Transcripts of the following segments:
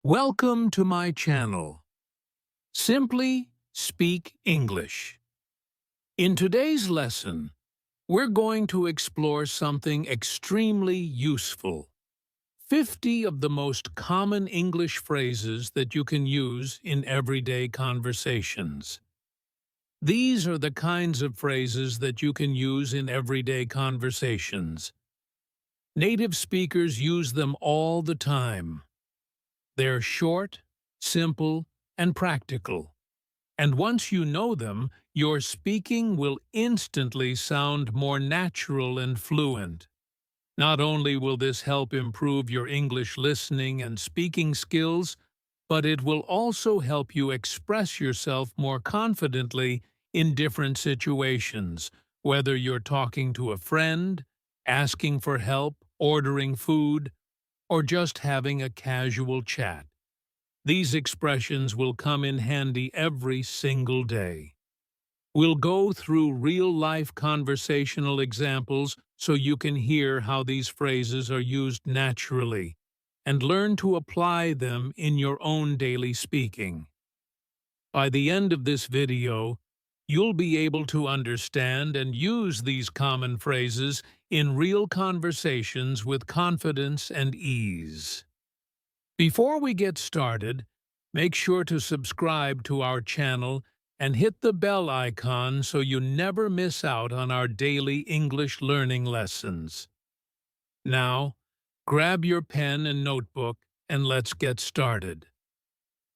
Welcome to my channel. Simply Speak English. In today's lesson, we're going to explore something extremely useful. 50 of the most common English phrases that you can use in everyday conversations. These are the kinds of phrases that you can use in everyday conversations. Native speakers use them all the time. They're short, simple, and practical. And once you know them, your speaking will instantly sound more natural and fluent. Not only will this help improve your English listening and speaking skills, but it will also help you express yourself more confidently in different situations, whether you're talking to a friend, asking for help, ordering food, or just having a casual chat. These expressions will come in handy every single day. We'll go through real-life conversational examples so you can hear how these phrases are used naturally and learn to apply them in your own daily speaking. By the end of this video, you'll be able to understand and use these common phrases in real conversations with confidence and ease. Before we get started, make sure to subscribe to our channel and hit the bell icon so you never miss out on our daily English learning lessons. Now, grab your pen and notebook and let's get started.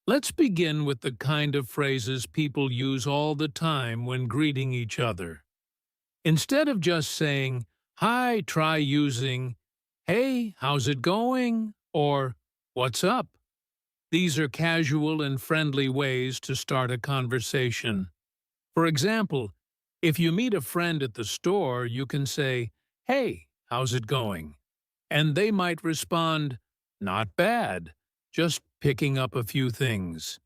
Let's begin with the kind of phrases people use all the time when greeting each other. Instead of just saying, "Hi," try using, "Hey, how's it going?" or "What's up?" These are casual and friendly ways to start a conversation. For example, if you meet a friend at the store, you can say, "Hey, how's it going?" And they might respond, "Not bad, just picking up a few things."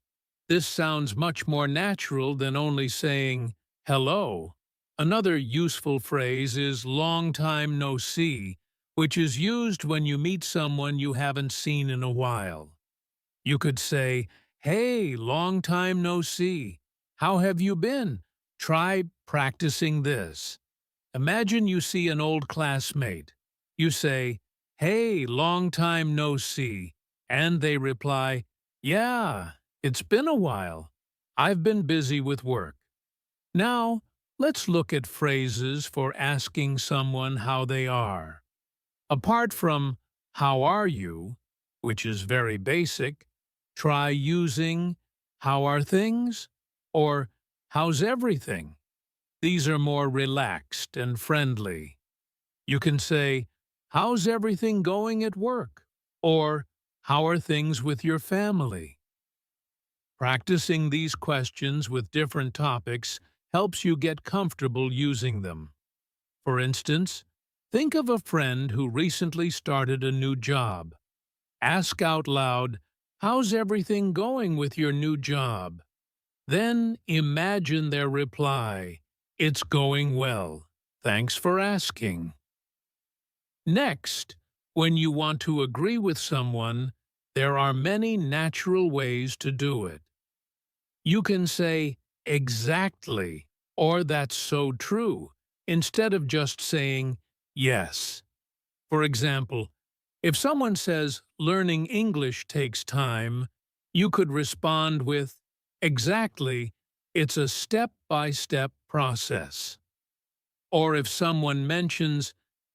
This sounds much more natural than only saying, "Hello." Another useful phrase is "long time no see," which is used when you meet someone you haven't seen in a while. You could say, "Hey, long time no see. How have you been? Try practicing this." Imagine you see an old classmate. You say, "Hey, long time no see." And they reply, "Yeah, it's been a while. I've been busy with work." Now, let's look at phrases for asking someone how they are. Apart from "How are you?", which is very basic, try using "How are things?" or "How's everything?" These are more relaxed and friendly. You can say, "How's everything going at work?" or "How are things with your family?" Practicing these questions with different topics helps you get comfortable using them. For instance, think of a friend who recently started a new job. Ask out loud, "How's everything going with your new job?" Then imagine their reply, "It's going well. Thanks for asking." Next, when you want to agree with someone, there are many natural ways to do it. You can say, "Exactly," or "That's so true," instead of just saying, "Yes." For example, if someone says learning English takes time, you could respond with, "Exactly, it's a step-by-step process." Or if someone mentions,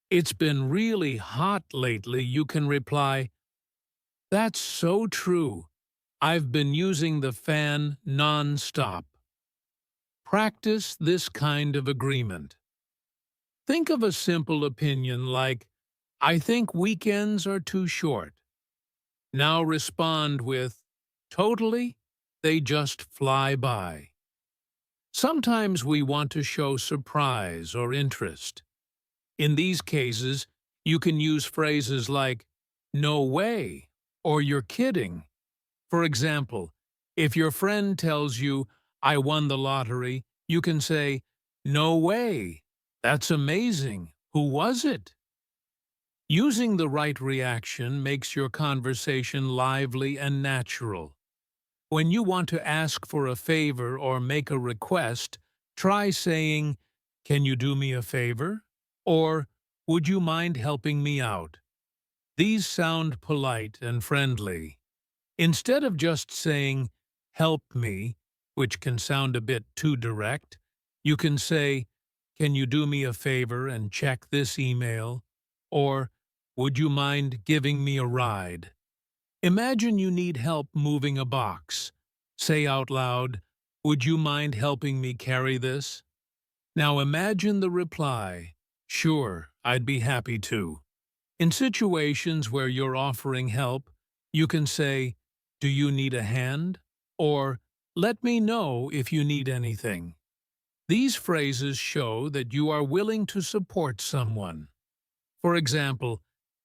"It's been really hot lately," you can reply, "That's so true. I've been using the fan non-stop." Practice this kind of agreement. Think of a simple opinion like, "I think weekends are too short." Now respond with, "Totally, they just fly by." Sometimes we want to show surprise or interest. In these cases, you can use phrases like, "No way," or "You're kidding." For example, if your friend tells you, "I won the lottery," you can say, "No way. That's amazing. Who was it?" Using the right reaction makes your conversation lively and natural. When you want to ask for a favor or make a request, try saying, "Can you do me a favor?" or "Would you mind helping me out?" These sound polite and friendly. Instead of just saying, "Help me," which can sound a bit too direct, you can say, "Can you do me a favor and check this email?" or "Would you mind giving me a ride?" Imagine you need help moving a box. Say out loud, "Would you mind helping me carry this?" Now imagine the reply, "Sure, I'd be happy to." In situations where you're offering help, you can say, "Do you need a hand?" or "Let me know if you need anything." These phrases show that you are willing to support someone. For example,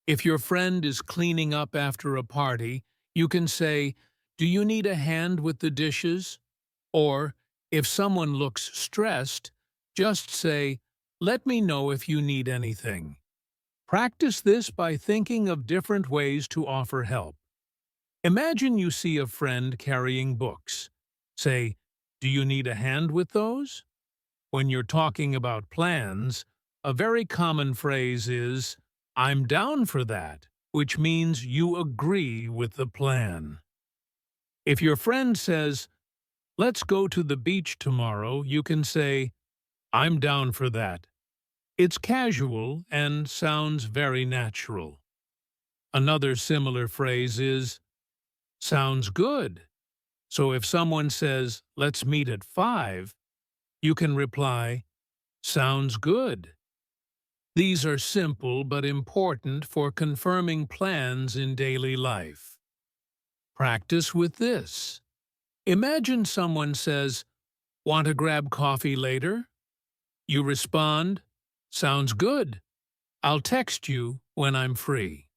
if your friend is cleaning up after a party, you can say, "Do you need a hand with the dishes?" Or, if someone looks stressed, just say, "Let me know if you need anything." Practice this by thinking of different ways to offer help. Imagine you see a friend carrying books. Say, "Do you need a hand with those?" When you're talking about plans, a very common phrase is, "I'm down for that," which means you agree with the plan. If your friend says, "Let's go to the beach tomorrow," you can say, "I'm down for that." It's casual and sounds very natural. Another similar phrase is, "Sounds good." So if someone says, "Let's meet at 5," you can reply, "Sounds good." These are simple but important for confirming plans in daily life. Practice with this. Imagine someone says, "Want to grab coffee later?" You respond, "Sounds good. I'll text you when I'm free."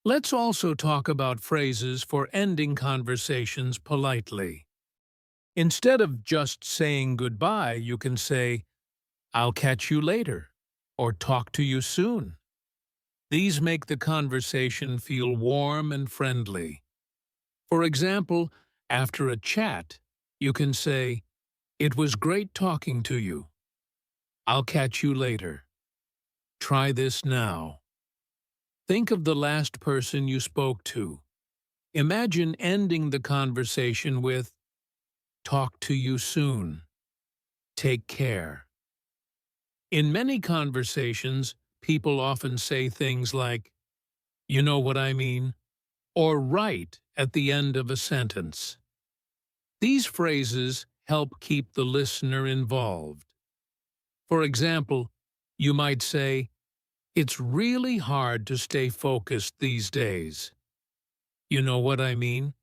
Let's also talk about phrases for ending conversations politely. Instead of just saying goodbye, you can say, "I'll catch you later," or "Talk to you soon." These make the conversation feel warm and friendly. For example, after a chat, you can say, "It was great talking to you. I'll catch you later." Try this now. Think of the last person you spoke to. Imagine ending the conversation with, "Talk to you soon. Take care." In many conversations, people often say things like, "You know what I mean?" or "right" at the end of a sentence. These phrases help keep the listener involved. For example, you might say, "It's really hard to stay focused these days." You know what I mean?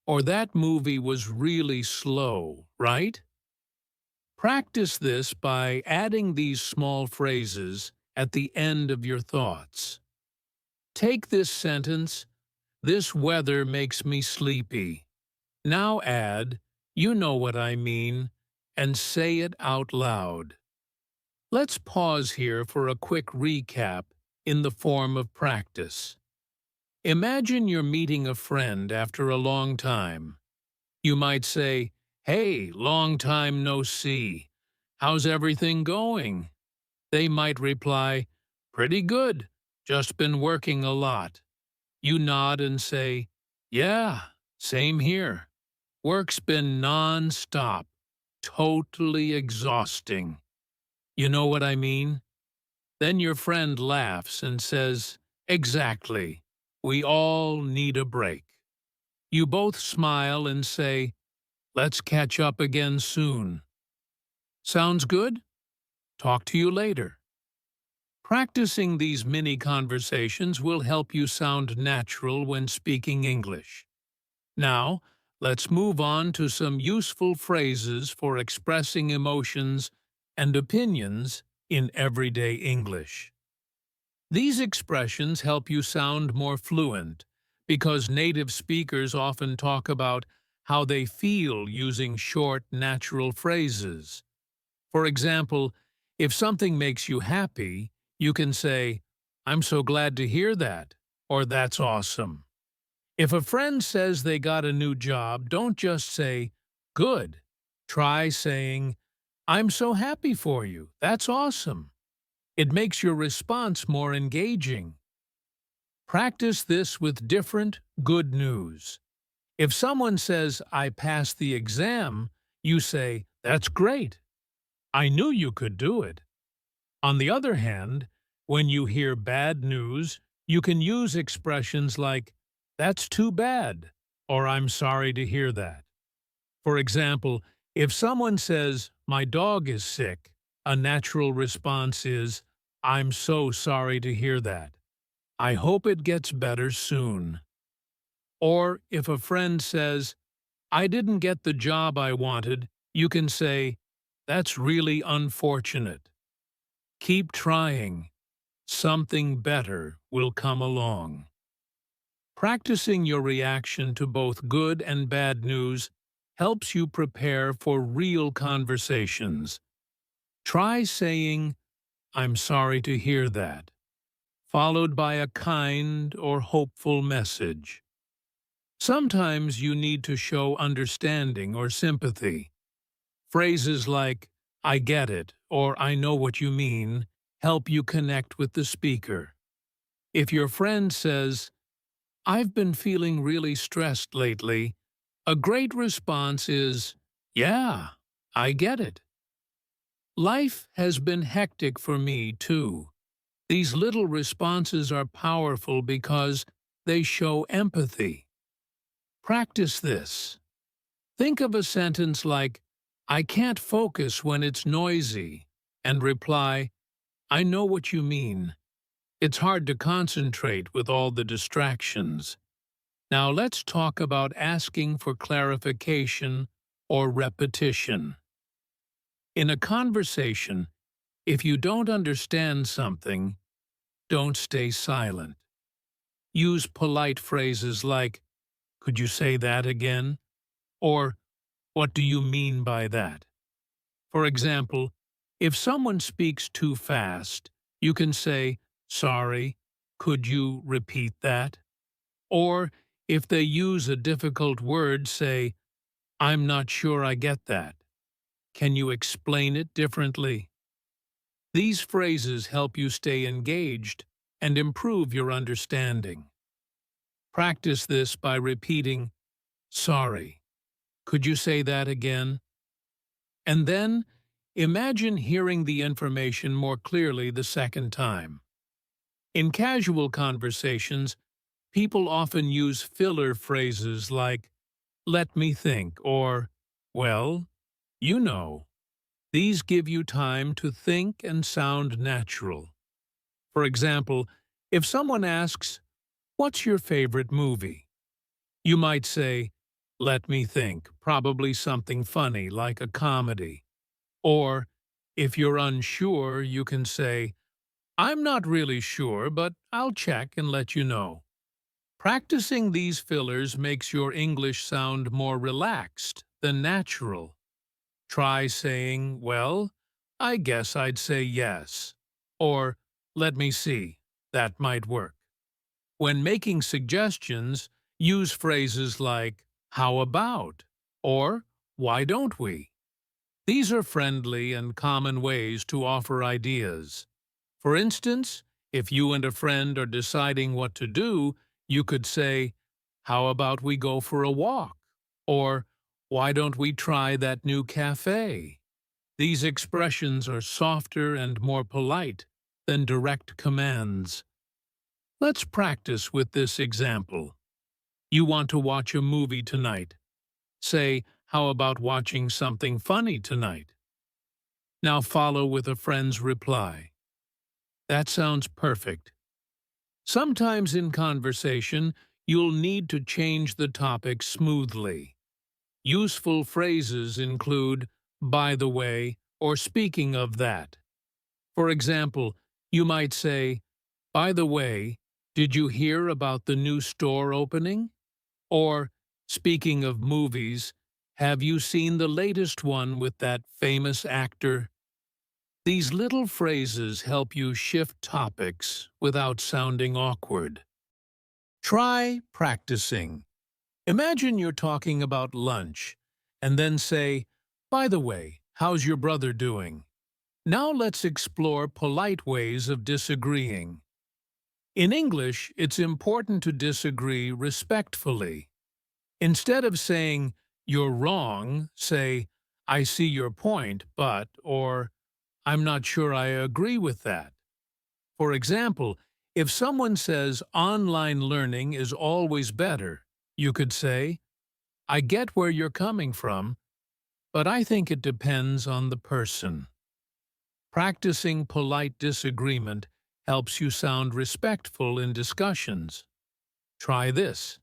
Or "That movie was really slow, right?" Practice this by adding these small phrases at the end of your thoughts. Take this sentence, "This weather makes me sleepy." Now add, "You know what I mean," and say it out loud. Let's pause here for a quick recap in the form of practice. Imagine you're meeting a friend after a long time. You might say, "Hey, long time no see. How's everything going?" They might reply, "Pretty good. Just been working a lot." You nod and say, "Yeah, same here. Work's been non-stop. Totally exhausting. You know what I mean?" Then your friend laughs and says, "Exactly. We all need a break." You both smile and say, "Let's catch up again soon." Sounds good? Talk to you later. Practicing these mini conversations will help you sound natural when speaking English. Now, let's move on to some useful phrases for expressing emotions and opinions in everyday English. These expressions help you sound more fluent because native speakers often talk about how they feel using short, natural phrases. For example, if something makes you happy, you can say, I'm so glad to hear that, or that's awesome. If a friend says they got a new job, don't just say, good. Try saying, I'm so happy for you. That's awesome. It makes your response more engaging. Practice this with different good news. If someone says, I passed the exam, you say, that's great. I knew you could do it. On the other hand, when you hear bad news, you can use expressions like, that's too bad, or I'm sorry to hear that. For example, if someone says, my dog is sick, a natural response is, I'm so sorry to hear that. I hope it gets better soon. Or if a friend says, I didn't get the job I wanted, you can say, that's really unfortunate. Keep trying. Something better will come along. Practicing your reaction to both good and bad news helps you prepare for real conversations. Try saying, I'm sorry to hear that, followed by a kind or hopeful message. Sometimes you need to show understanding or sympathy. Phrases like, I get it, or I know what you mean, help you connect with the speaker. If your friend says, I've been feeling really stressed lately, a great response is, yeah, I get it. Life has been hectic for me, too. These little responses are powerful because they show empathy. Practice this. Think of a sentence like, I can't focus when it's noisy, and reply, I know what you mean. It's hard to concentrate with all the distractions. Now let's talk about asking for clarification or repetition. In a conversation, if you don't understand something, don't stay silent. Use polite phrases like, could you say that again? Or, what do you mean by that? For example, if someone speaks too fast, you can say, sorry, could you repeat that? Or, if they use a difficult word, say, I'm not sure I get that. Can you explain it differently? These phrases help you stay engaged and improve your understanding. Practice this by repeating, sorry, could you say that again? And then, imagine hearing the information more clearly the second time. In casual conversations, people often use filler phrases like, let me think, or, well, you know. These give you time to think and sound natural. For example, if someone asks, what's your favorite movie? You might say, let me think, probably something funny like a comedy. Or, if you're unsure, you can say, I'm not really sure, but I'll check and let you know. Practicing these fillers makes your English sound more relaxed than natural. Try saying, well, I guess I'd say yes. Or, let me see, that might work. When making suggestions, use phrases like, how about? Or, why don't we? These are friendly and common ways to offer ideas. For instance, if you and a friend are deciding what to do, you could say, how about we go for a walk? Or, why don't we try that new cafe? These expressions are softer and more polite than direct commands. Let's practice with this example. You want to watch a movie tonight. Say, how about watching something funny tonight? Now follow with a friend's reply. That sounds perfect. Sometimes in conversation, you'll need to change the topic smoothly. Useful phrases include, by the way, or speaking of that. For example, you might say, by the way, did you hear about the new store opening? Or, speaking of movies, have you seen the latest one with that famous actor? These little phrases help you shift topics without sounding awkward. Try practicing. Imagine you're talking about lunch, and then say, "By the way, how's your brother doing?" Now let's explore polite ways of disagreeing. In English, it's important to disagree respectfully. Instead of saying, "You're wrong," say, "I see your point, but," or "I'm not sure I agree with that." For example, if someone says online learning is always better, you could say, "I get where you're coming from, but I think it depends on the person." Practicing polite disagreement helps you sound respectful in discussions. Try this.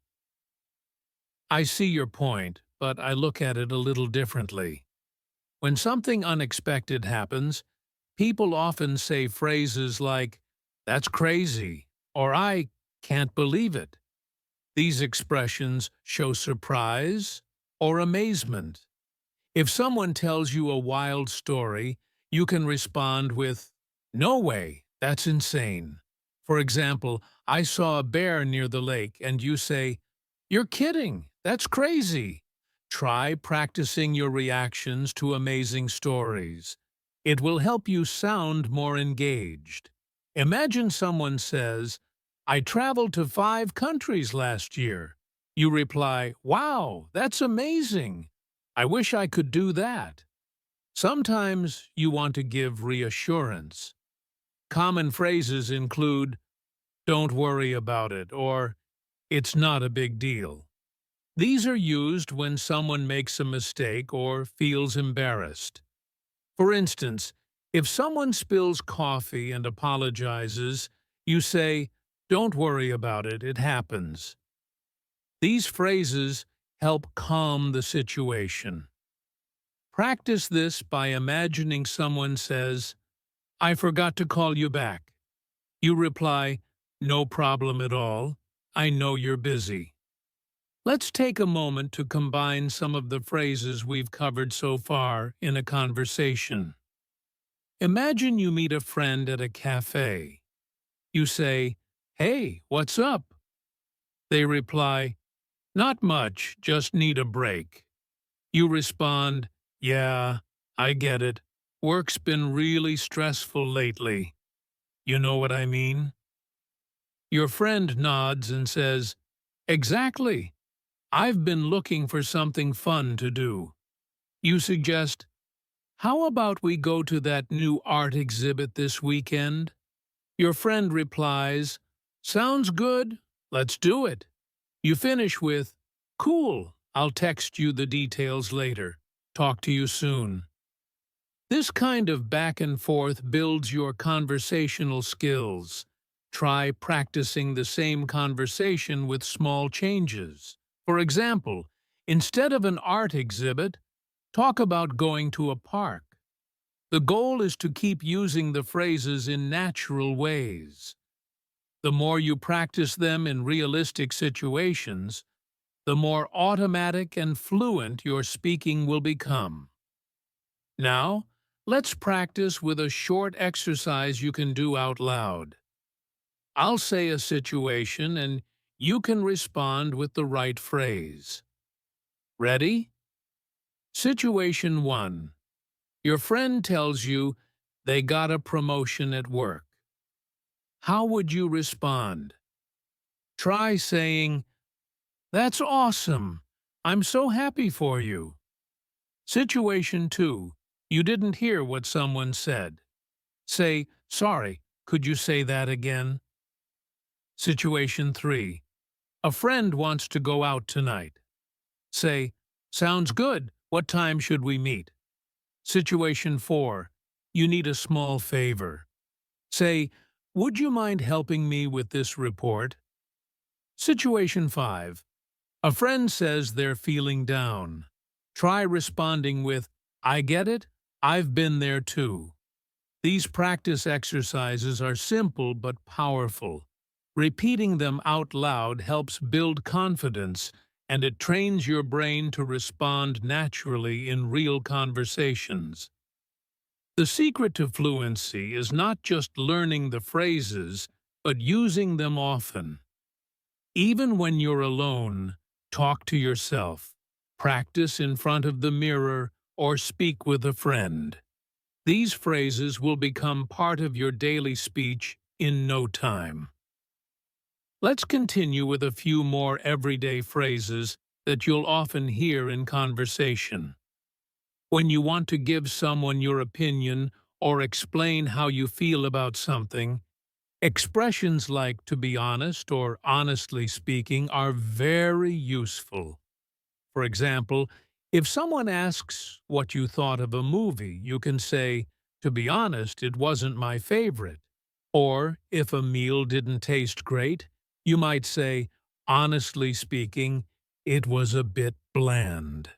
"I see your point, but I look at it a little differently." When something unexpected happens, people often say phrases like, "That's crazy," or "I can't believe it." These expressions show surprise or amazement. If someone tells you a wild story, you can respond with, "No way, that's insane." For example, "I saw a bear near the lake," and you say, "You're kidding, that's crazy." Try practicing your reactions to amazing stories. It will help you sound more engaged. Imagine someone says, "I traveled to 5 countries last year." You reply, "Wow, that's amazing. I wish I could do that." Sometimes you want to give reassurance. Common phrases include, "Don't worry about it," or "It's not a big deal." These are used when someone makes a mistake or feels embarrassed. For instance, if someone spills coffee and apologizes, you say, "Don't worry about it, it happens." These phrases help calm the situation. Practice this by imagining someone says, "I forgot to call you back." You reply, "No problem at all. I know you're busy." Let's take a moment to combine some of the phrases we've covered so far in a conversation. Imagine you meet a friend at a cafe. You say, "Hey, what's up?" They reply, "Not much, just need a break." You respond, "Yeah, I get it. Work's been really stressful lately." You know what I mean? Your friend nods and says, "Exactly. I've been looking for something fun to do." You suggest, "How about we go to that new art exhibit this weekend?" Your friend replies, "Sounds good. Let's do it." You finish with, "Cool. I'll text you the details later. Talk to you soon." This kind of back and forth builds your conversational skills. Try practicing the same conversation with small changes. For example, instead of an art exhibit, talk about going to a park. The goal is to keep using the phrases in natural ways. The more you practice them in realistic situations, the more automatic and fluent your speaking will become. Now, let's practice with a short exercise you can do out loud. I'll say a situation and you can respond with the right phrase. Ready? Situation 1. Your friend tells you they got a promotion at work. How would you respond? Try saying, "That's awesome. I'm so happy for you." Situation 2. You didn't hear what someone said. Say, "Sorry, could you say that again?" Situation 3. A friend wants to go out tonight. Say, "Sounds good. What time should we meet?" Situation 4. You need a small favor. Say, "Would you mind helping me with this report?" Situation 5. A friend says they're feeling down. Try responding with, "I get it. I've been there too." These practice exercises are simple but powerful. Repeating them out loud helps build confidence, and it trains your brain to respond naturally in real conversations. The secret to fluency is not just learning the phrases, but using them often. Even when you're alone, talk to yourself, practice in front of the mirror, or speak with a friend. These phrases will become part of your daily speech in no time. Let's continue with a few more everyday phrases that you'll often hear in conversation. When you want to give someone your opinion or explain how you feel about something, expressions like "to be honest" or "honestly speaking" are very useful. For example, if someone asks what you thought of a movie, you can say, "To be honest, it wasn't my favorite." Or, if a meal didn't taste great, you might say, "Honestly speaking, it was a bit bland."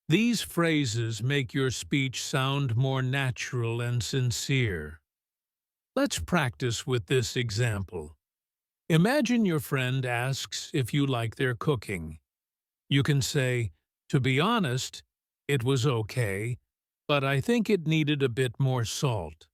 These phrases make your speech sound more natural and sincere. Let's practice with this example. Imagine your friend asks if you like their cooking. You can say, "To be honest, it was okay, but I think it needed a bit more salt."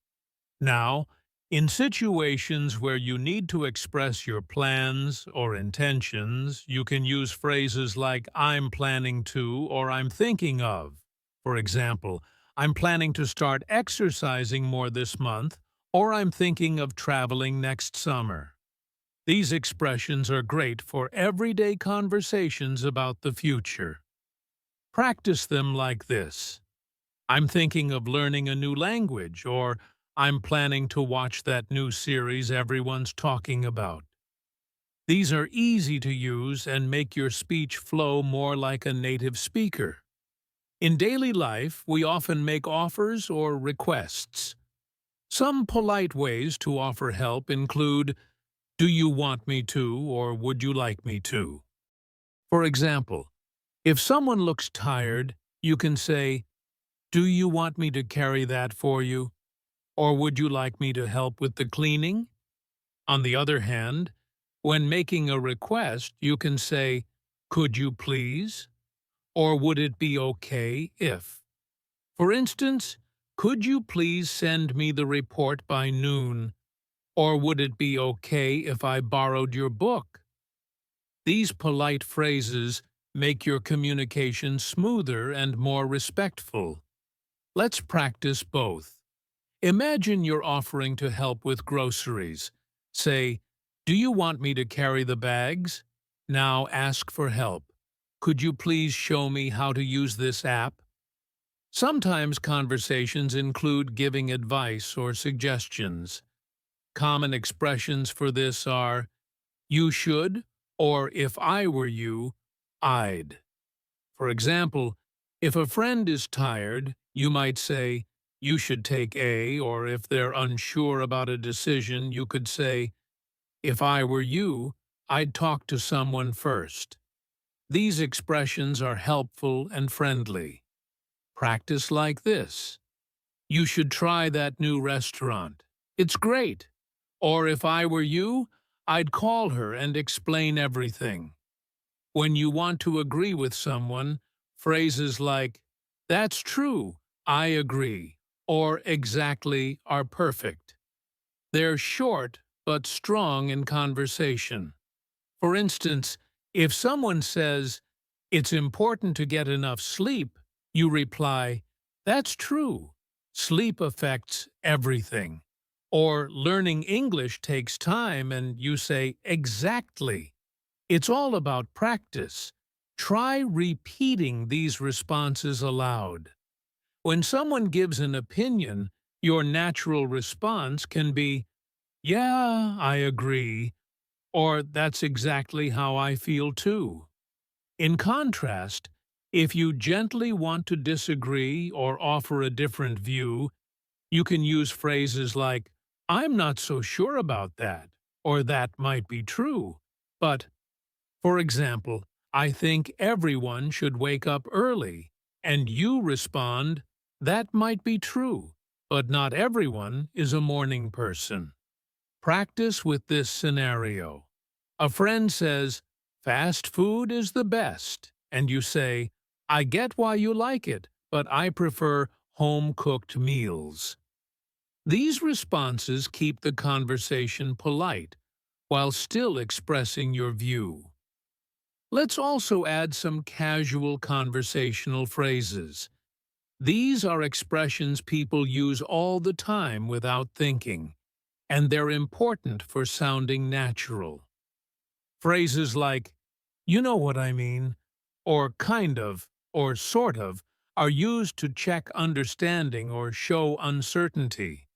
Now, in situations where you need to express your plans or intentions, you can use phrases like "I'm planning to" or "I'm thinking of." For example, "I'm planning to start exercising more this month," or "I'm thinking of traveling next summer." These expressions are great for everyday conversations about the future. Practice them like this: "I'm thinking of learning a new language," or "I'm planning to watch that new series everyone's talking about." These are easy to use and make your speech flow more like a native speaker. In daily life, we often make offers or requests. Some polite ways to offer help include, "Do you want me to?" or "Would you like me to?" For example, if someone looks tired, you can say, "Do you want me to carry that for you?" Or "Would you like me to help with the cleaning?" On the other hand, when making a request, you can say, "Could you please?" Or "Would it be okay if?" For instance, "Could you please send me the report by noon?" Or "Would it be okay if I borrowed your book?" These polite phrases make your communication smoother and more respectful. Let's practice both. Imagine you're offering to help with groceries. Say, "Do you want me to carry the bags?" Now ask for help. "Could you please show me how to use this app?" Sometimes conversations include giving advice or suggestions. Common expressions for this are, "You should," or "If I were you, I'd." For example, if a friend is tired, you might say, "You should take A," or if they're unsure about a decision, you could say, "If I were you, I'd talk to someone first." These expressions are helpful and friendly. Practice like this: "You should try that new restaurant. It's great." Or "If I were you, I'd call her and explain everything." When you want to agree with someone, phrases like "That's true," "I agree," or "Exactly" are perfect. They're short but strong in conversation. For instance, if someone says, "It's important to get enough sleep," you reply, "That's true. Sleep affects everything." Or "Learning English takes time," and you say, "Exactly." It's all about practice. Try repeating these responses aloud. When someone gives an opinion, your natural response can be, "Yeah, I agree," or "That's exactly how I feel too." In contrast, if you gently want to disagree or offer a different view, you can use phrases like, "I'm not so sure about that," or "That might be true, but..." For example, "I think everyone should wake up early," and you respond, "That might be true, but not everyone is a morning person." Practice with this scenario. A friend says, "Fast food is the best," and you say, "I get why you like it, but I prefer home-cooked meals. These responses keep the conversation polite while still expressing your view. Let's also add some casual conversational phrases. These are expressions people use all the time without thinking, and they're important for sounding natural. Phrases like, "You know what I mean," or "kind of," or "sort of," are used to check understanding or show uncertainty.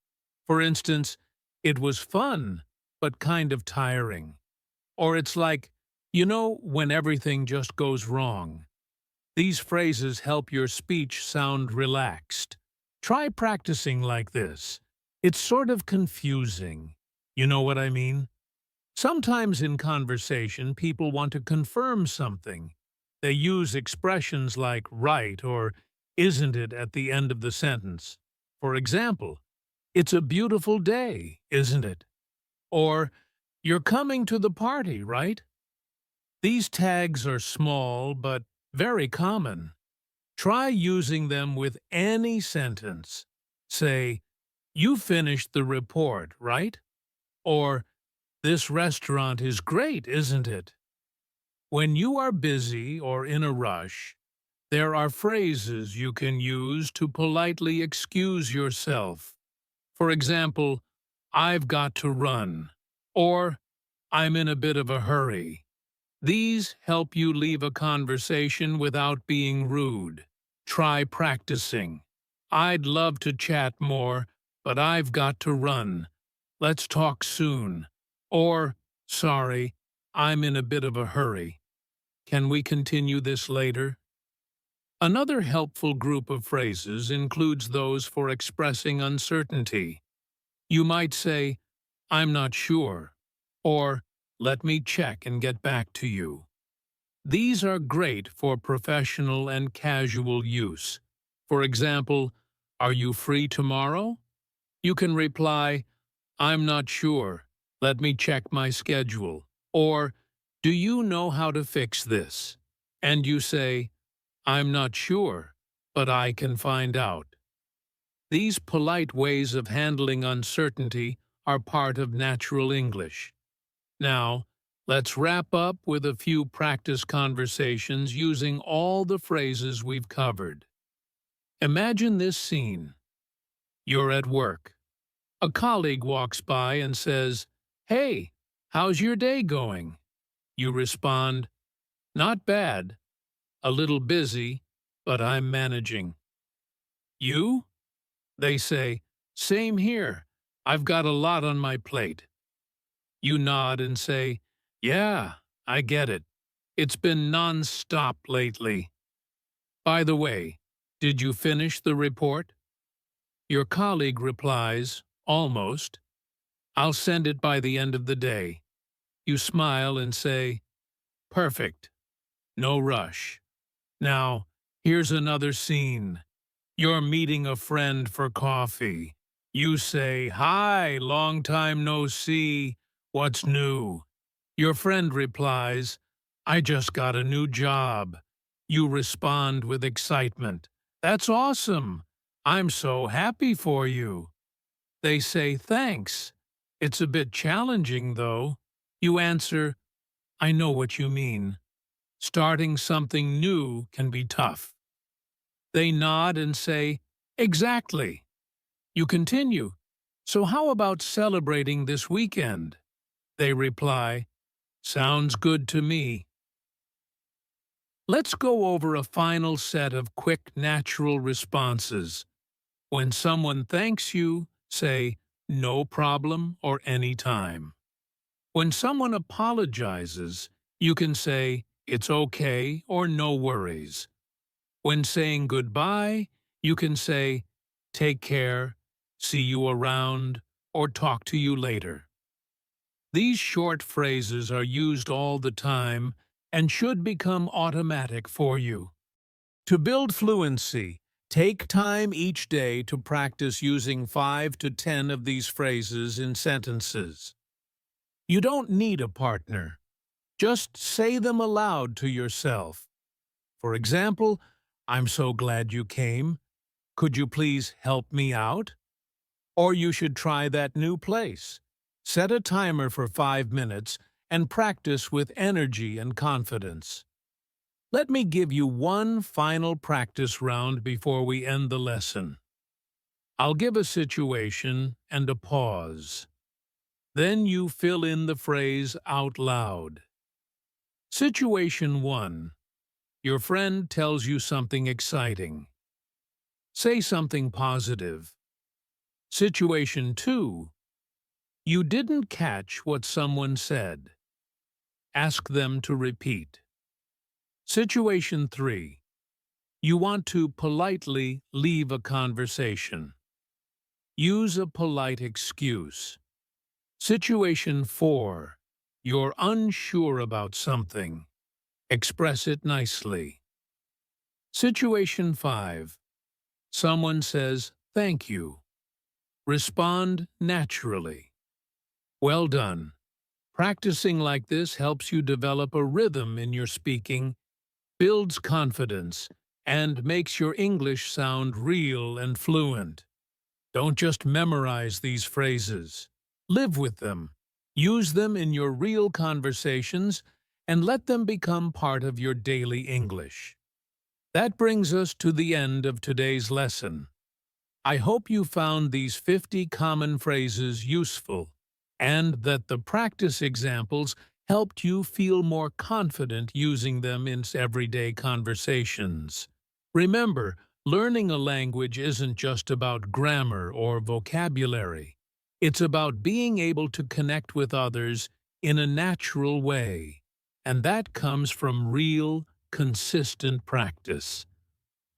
For instance, "It was fun, but kind of tiring." Or it's like, when everything just goes wrong." These phrases help your speech sound relaxed. Try practicing like this. It's sort of confusing. You know what I mean? Sometimes in conversation, people want to confirm something. They use expressions like "right" or "isn't it" at the end of the sentence. For example, "It's a beautiful day, isn't it?" Or, "You're coming to the party, right?" These tags are small but very common. Try using them with any sentence. Say, "You finished the report, right?" Or, "This restaurant is great, isn't it?" When you are busy or in a rush, there are phrases you can use to politely excuse yourself. For example, "I've got to run," or "I'm in a bit of a hurry." These help you leave a conversation without being rude. Try practicing. "I'd love to chat more, but I've got to run. Let's talk soon." Or, "Sorry, I'm in a bit of a hurry. Can we continue this later?" Another helpful group of phrases includes those for expressing uncertainty. You might say, "I'm not sure," or "Let me check and get back to you." These are great for professional and casual use. For example, "Are you free tomorrow?" You can reply, "I'm not sure. Let me check my schedule." Or, "Do you know how to fix this?" And you say, "I'm not sure, but I can find out." These polite ways of handling uncertainty are part of natural English. Now, let's wrap up with a few practice conversations using all the phrases we've covered. Imagine this scene. You're at work. A colleague walks by and says, "Hey, how's your day going?" You respond, "Not bad. A little busy, but I'm managing." "You?" They say, "Same here. I've got a lot on my plate." You nod and say, "Yeah, I get it. It's been non-stop lately. By the way, did you finish the report?" Your colleague replies, "Almost. I'll send it by the end of the day." You smile and say, "Perfect. No rush." Now, here's another scene. You're meeting a friend for coffee. You say, "Hi, long time no see. What's new?" Your friend replies, "I just got a new job." You respond with excitement, "That's awesome. I'm so happy for you." They say, "Thanks. It's a bit challenging, though." You answer, "I know what you mean. Starting something new can be tough." They nod and say, "Exactly." You continue, "So how about celebrating this weekend?" They reply, "Sounds good to me." Let's go over a final set of quick natural responses. When someone thanks you, say, "No problem" or "anytime." When someone apologizes, you can say, "It's okay" or "No worries." When saying goodbye, you can say, "Take care," "See you around," or "Talk to you later." These short phrases are used all the time and should become automatic for you. To build fluency, take time each day to practice using 5 to 10 of these phrases in sentences. You don't need a partner. Just say them aloud to yourself. For example, "I'm so glad you came." Could you please help me out? Or you should try that new place. Set a timer for 5 minutes and practice with energy and confidence. Let me give you one final practice round before we end the lesson. I'll give a situation and a pause. Then you fill in the phrase out loud. Situation 1. Your friend tells you something exciting. Say something positive. Situation 2. You didn't catch what someone said. Ask them to repeat. Situation 3. You want to politely leave a conversation. Use a polite excuse. Situation 4. You're unsure about something. Express it nicely. Situation 5. Someone says, "Thank you." Respond naturally. Well done. Practicing like this helps you develop a rhythm in your speaking, builds confidence, and makes your English sound real and fluent. Don't just memorize these phrases. Live with them. Use them in your real conversations and let them become part of your daily English. That brings us to the end of today's lesson. I hope you found these 50 common phrases useful and that the practice examples helped you feel more confident using them in everyday conversations. Remember, learning a language isn't just about grammar or vocabulary. It's about being able to connect with others in a natural way, and that comes from real, consistent practice.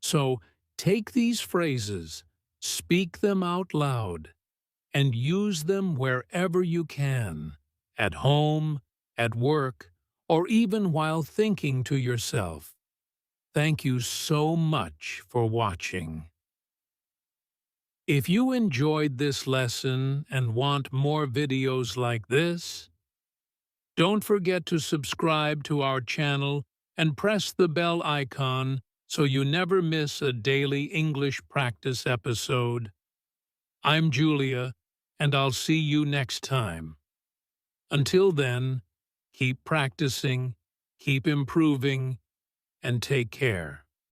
So, take these phrases, speak them out loud, and use them wherever you can, at home, at work, or even while thinking to yourself. Thank you so much for watching. If you enjoyed this lesson and want more videos like this, don't forget to subscribe to our channel and press the bell icon so you never miss a daily English practice episode. I'm Julia, and I'll see you next time. Until then, keep practicing, keep improving, and take care.